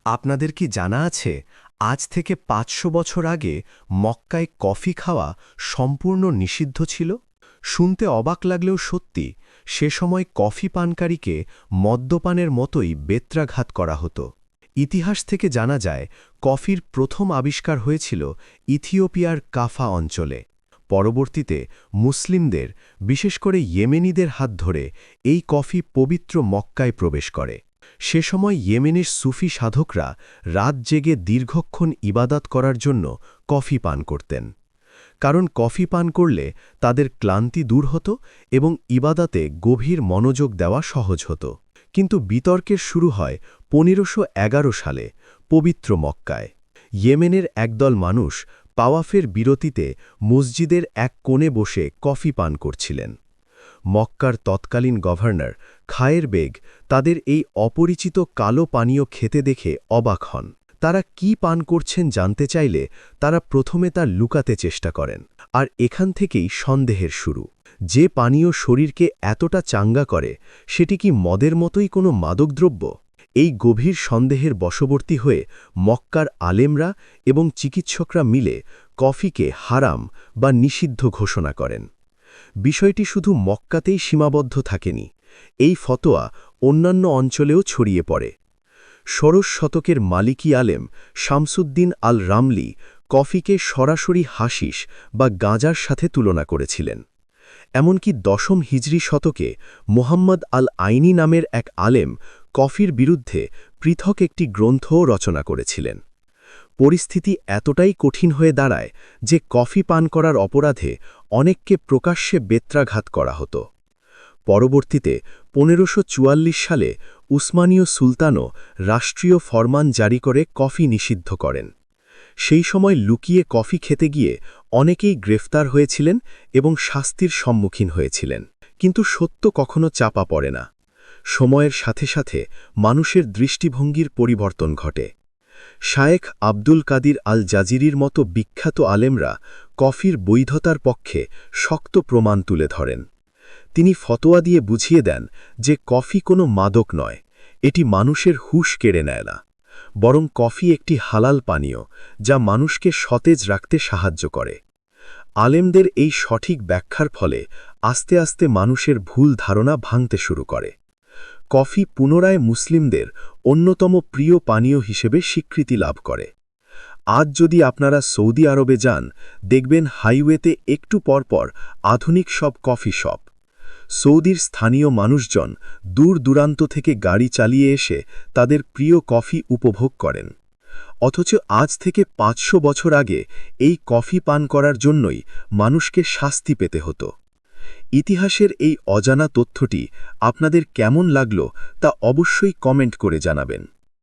আপনাদের কি জানা আছে আজ থেকে ৫০০ বছর আগে মক্কায় কফি খাওয়া সম্পূর্ণ নিষিদ্ধ ছিল? শুনতে অবাক লাগলেও সত্যি, সে সময় কফি পানকারীকে মদ্যপানের মতোই বেত্রাঘাত করা হতো। ইতিহাস থেকে জানা যায় কফির প্রথম আবিষ্কার হয়েছিল ইথিওপিয়ার কাফা অঞ্চলে। পরবর্তীতে মুসলিমদের, বিশেষ করে ইয়েমেনিদের হাত ধরে এই কফি পবিত্র মক্কায় প্রবেশ করে। সে সময় ইয়েমেনের সুফি সাধকরা রাত জেগে দীর্ঘক্ষণ ইবাদত করার জন্য কফি পান করতেন। কারণ কফি পান করলে তাদের ক্লান্তি দূর হতো এবং ইবাদতে গভীর মনোযোগ দেওয়া সহজ হতো। কিন্তু বিতর্কের শুরু হয় ১৫১১ সালে পবিত্র মক্কায়। ইয়েমেনের একদল মানুষ তাওয়াফের বিরতিতে মসজিদের এক কোণে বসে কফি পান করছিলেন। মক্কার তৎকালীন গভর্নর খায়ের বেগ তাদের এই অপরিচিত কালো পানীয় খেতে দেখে অবাক হন। তারা কি পান করছেন জানতে চাইলে তারা প্রথমে তা লুকাতে চেষ্টা করেন। আর এখান থেকেই সন্দেহের শুরু। যে পানীয় শরীরকে এতটা চাঙ্গা করে, সেটি কি মদের মতোই কোনো মাদকদ্রব্য? এই গভীর সন্দেহের বশবর্তী হয়ে মক্কার আলেমরা এবং চিকিৎসকরা মিলে কফিকে হারাম বা নিষিদ্ধ ঘোষণা করেন। বিষয়টি শুধু মক্কাতেই সীমাবদ্ধ থাকেনি, এই ফতোয়া অন্যান্য অঞ্চলেও ছড়িয়ে পড়ে। ষোড়শ শতকের মালিকি আলেম শামসুদ্দিন আল রামলি কফিকে সরাসরি হাশিশ বা গাঁজার সাথে তুলনা করেছিলেন। এমনকি দশম হিজরি শতকে মোহাম্মদ আল আইনি নামের এক আলেম কফির বিরুদ্ধে পৃথক একটি গ্রন্থও রচনা করেছিলেন। পরিস্থিতি এতটাই কঠিন হয়ে দাঁড়ায় যে কফি পান করার অপরাধে অনেককে প্রকাশ্যে বেত্রাঘাত করা হতো। পরবর্তীতে ১৫৪৪ সালে উসমানীয় সুলতানও রাষ্ট্রীয় ফরমান জারি করে কফি নিষিদ্ধ করেন। সেই সময় লুকিয়ে কফি খেতে গিয়ে অনেকেই গ্রেফতার হয়েছিলেন এবং শাস্তির সম্মুখীন হয়েছিলেন। কিন্তু সত্য কখনো চাপা পড়ে না। সময়ের সাথে সাথে মানুষের দৃষ্টিভঙ্গির পরিবর্তন ঘটে। শায়েখ আব্দুল কাদির আল জাজিরির মতো বিখ্যাত আলেমরা কফির বৈধতার পক্ষে শক্ত প্রমাণ তুলে ধরেন। তিনি ফতোয়া দিয়ে বুঝিয়ে দেন যে কফি কোনো মাদক নয়, এটি মানুষের হুঁশ কেড়ে নেয় না, বরং কফি একটি হালাল পানীয় যা মানুষকে সতেজ রাখতে সাহায্য করে। আলেমদের এই সঠিক ব্যাখ্যার ফলে আস্তে আস্তে মানুষের ভুল ধারণা ভাঙতে শুরু করে। কফি পুনরায় মুসলিমদের অন্যতম প্রিয় পানীয় হিসেবে স্বীকৃতি লাভ করে। আজ যদি আপনারা সৌদি আরবে যান, দেখবেন হাইওয়েতে একটু পরপর আধুনিক সব কফি শপ। সৌদির স্থানীয় মানুষজন দূর দূরান্ত থেকে গাড়ি চালিয়ে এসে তাদের প্রিয় কফি উপভোগ করেন। অথচ আজ থেকে ৫০০ বছর আগে এই কফি পান করার জন্যই মানুষকে শাস্তি পেতে হতো। ইতিহাসের এই অজানা তথ্যটি আপনাদের কেমন লাগলো তা অবশ্যই কমেন্ট করে জানাবেন।